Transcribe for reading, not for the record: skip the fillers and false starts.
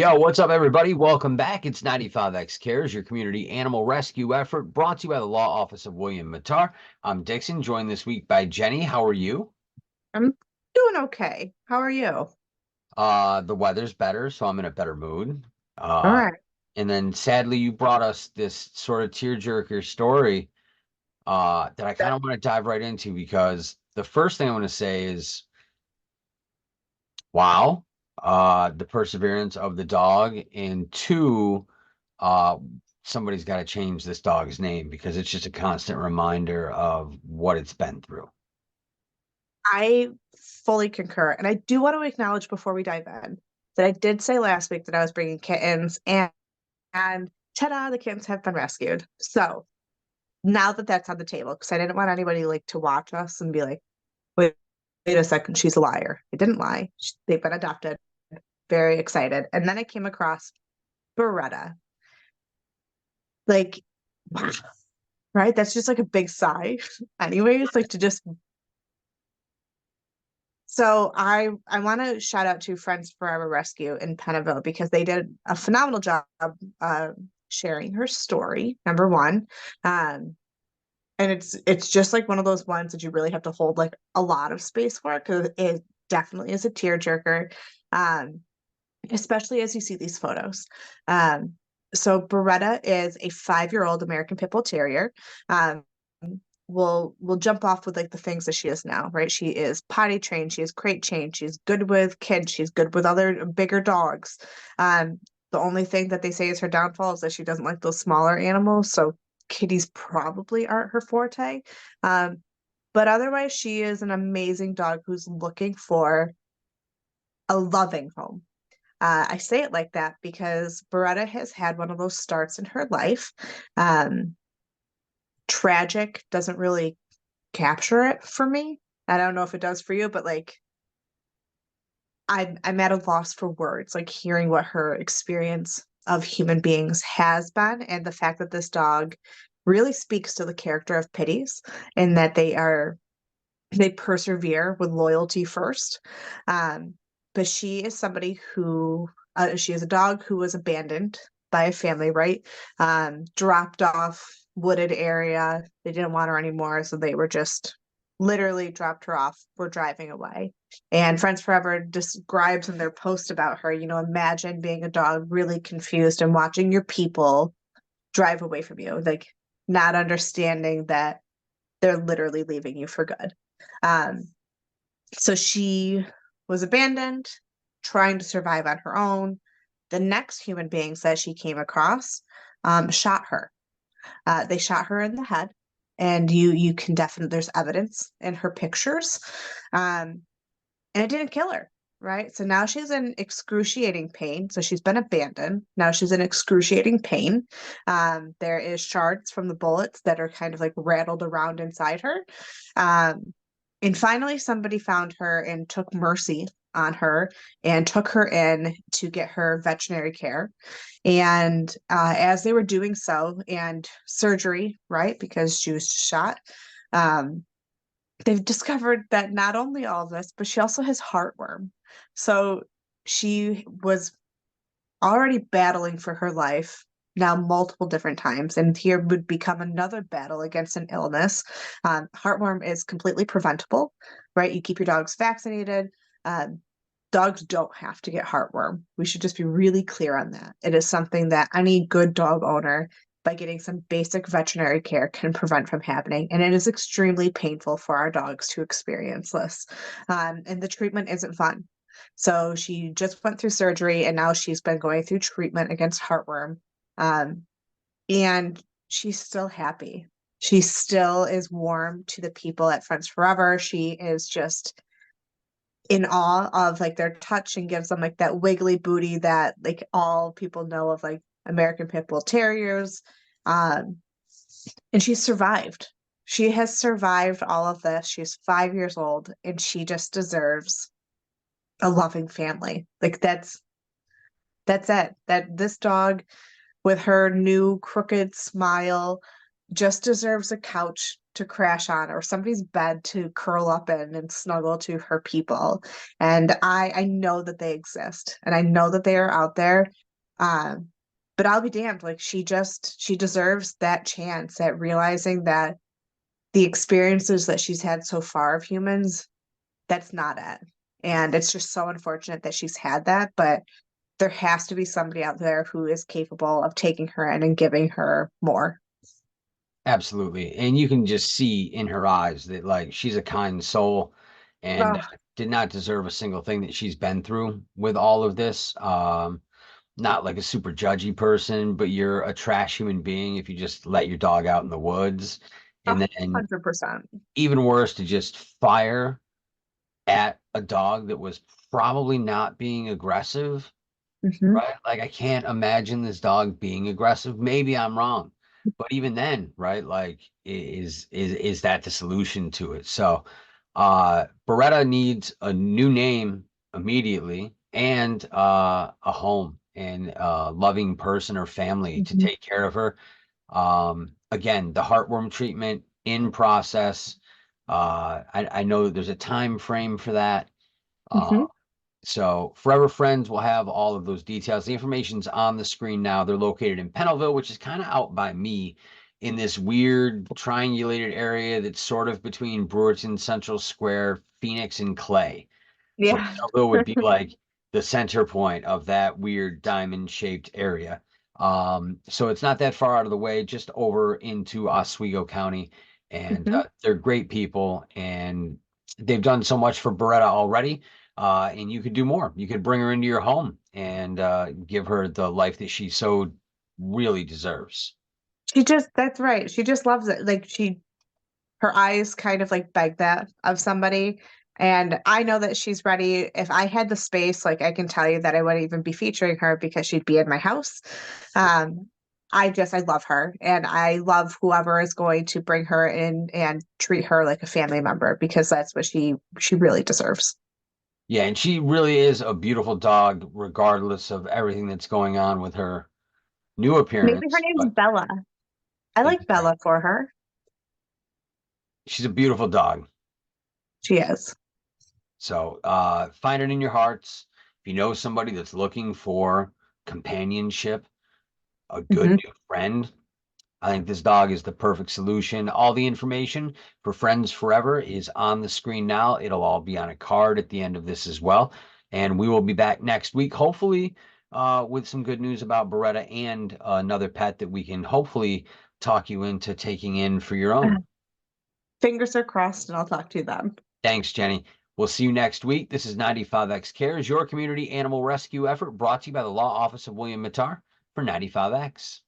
Yo, what's up, everybody? Welcome back. It's 95X Cares, your community animal rescue effort brought to you by the Law Office of William Mattar. I'm Dixon, joined this week by Jenny. How are you? I'm doing okay. How are you? The weather's better, so I'm in a better mood. All Uh, right. and then sadly, you brought us this sort of tearjerker story that I kind of want to dive right into because the first thing I want to say is, wow, the perseverance of the dog, and two, uh, somebody's got to change this dog's name because it's just a constant reminder of what it's been through. I fully concur. And I do want to acknowledge before we dive in that I did say last week that I was bringing kittens and ta-da, the kittens have been rescued. So now that that's on the table, because I didn't want anybody like to watch us and be like, wait a second, she's a liar. I didn't lie. They've been adopted. Very excited. And then I came across Baretta. Like, wow, right? That's just like a big sigh. Anyways, like to just So I want to shout out to Friends Forever Rescue in Pennelville because they did a phenomenal job uh, sharing her story. Number one, um, and it's just like one of those ones that you really have to hold like a lot of space for because it definitely is a tearjerker, um, especially as you see these photos. Um, so Beretta is a 5-year-old American Pit Bull Terrier. Um, we'll jump off with like the things that she is now, right? She is potty trained, she is crate trained, she's good with kids, she's good with other bigger dogs. The only thing that they say is her downfall is that she doesn't like those smaller animals, so kitties probably aren't her forte. Um, but otherwise, she is an amazing dog who's looking for a loving home. I say it like that because Beretta has had one of those starts in her life. Um, Tragic doesn't really capture it for me. I don't know if it does for you, but like I'm at a loss for words, like hearing what her experience of human beings has been, and the fact that this dog really speaks to the character of Pitties and that they persevere with loyalty first. Um, but she is somebody who she is a dog who was abandoned by a family, right? Dropped off wooded area. They didn't want her anymore, so they were just literally dropped her off. We're driving away. And Friends Forever describes in their post about her, imagine being a dog really confused and watching your people drive away from you, like not understanding that they're literally leaving you for good. Um, so she was abandoned, trying to survive on her own. The next human beings that she came across shot her. They shot her in the head, and you can definitely there's evidence in her pictures, and it didn't kill her. Right. So now she's in excruciating pain. So she's been abandoned. Now she's in excruciating pain. There is shards from the bullets that are kind of like rattled around inside her. Um, and finally, somebody found her and took mercy on her and took her in to get her veterinary care. And as they were doing so, and surgery, right, because she was shot, um, they've discovered that not only all this, but she also has heartworm. So she was already battling for her life now multiple different times, and here would become another battle against an illness. Heartworm is completely preventable, right? You keep your dogs vaccinated. Dogs don't have to get heartworm. We should just be really clear on that. It is something that any good dog owner, by getting some basic veterinary care, can prevent from happening. And it is extremely painful for our dogs to experience this. And the treatment isn't fun. So she just went through surgery and now she's been going through treatment against heartworm. Um, and she's still happy. She still is warm to the people at Friends Forever. She is just in awe of like their touch and gives them like that wiggly booty that like all people know of like American Pit Bull Terriers. Um, and she's survived. She has survived all of this. She's 5 years old and she just deserves a loving family. Like that's it. That this dog with her new crooked smile, just deserves a couch to crash on or somebody's bed to curl up in and snuggle to her people. And I know that they exist and I know that they are out there. Um, but I'll be damned, like she deserves that chance at realizing that the experiences that she's had so far of humans, that's not it. And it's just so unfortunate that she's had that, but there has to be somebody out there who is capable of taking her in and giving her more. Absolutely. And you can just see in her eyes that like she's a kind soul and Oh, did not deserve a single thing that she's been through with all of this. Not like a super judgy person, but you're a trash human being if you just let your dog out in the woods. a And then 100%. even worse, to just fire at a dog that was probably not being aggressive, Hmm. right? Like I can't imagine this dog being aggressive. Maybe I'm wrong. But even then, right? Like is that the solution to it? So Baretta needs a new name immediately and a home and a loving person or family to Hmm. take care of her. Again, the heartworm treatment in process. I know that there's a time frame for that. Uh, Hmm. so Forever Friends will have all of those details. The information's on the screen now. They're located in Pennelville, which is kind of out by me in this weird triangulated area that's sort of between Brewerton, Central Square, Phoenix, and Clay. So Yeah. Pennellville would be like the center point of that weird diamond shaped area. So it's not that far out of the way, just over into Oswego County. And Hmm. they're great people and they've done so much for Beretta already. And you could do more. You could bring her into your home and give her the life that she so really deserves. That's right. She just loves it. Her eyes kind of like beg that of somebody. And I know that she's ready. If I had the space, like I can tell you that I wouldn't even be featuring her because she'd be in my house. Um, I love her and I love whoever is going to bring her in and treat her like a family member because that's what she really deserves. Yeah, and she really is a beautiful dog, regardless of everything that's going on with her new Maybe her appearance. name's But Bella. I like exactly. Bella for her. She's a beautiful dog. She is. So find it in your hearts. If you know somebody that's looking for companionship, a good Hmm. new friend, I think this dog is the perfect solution. All the information for Friends Forever is on the screen now. It'll all be on a card at the end of this as well. And we will be back next week, hopefully, with some good news about Beretta and another pet that we can hopefully talk you into taking in for your own. Fingers are crossed, and I'll talk to you then. Thanks, Jenny. We'll see you next week. This is 95X Cares, your community animal rescue effort brought to you by the Law Office of William Mattar for 95X.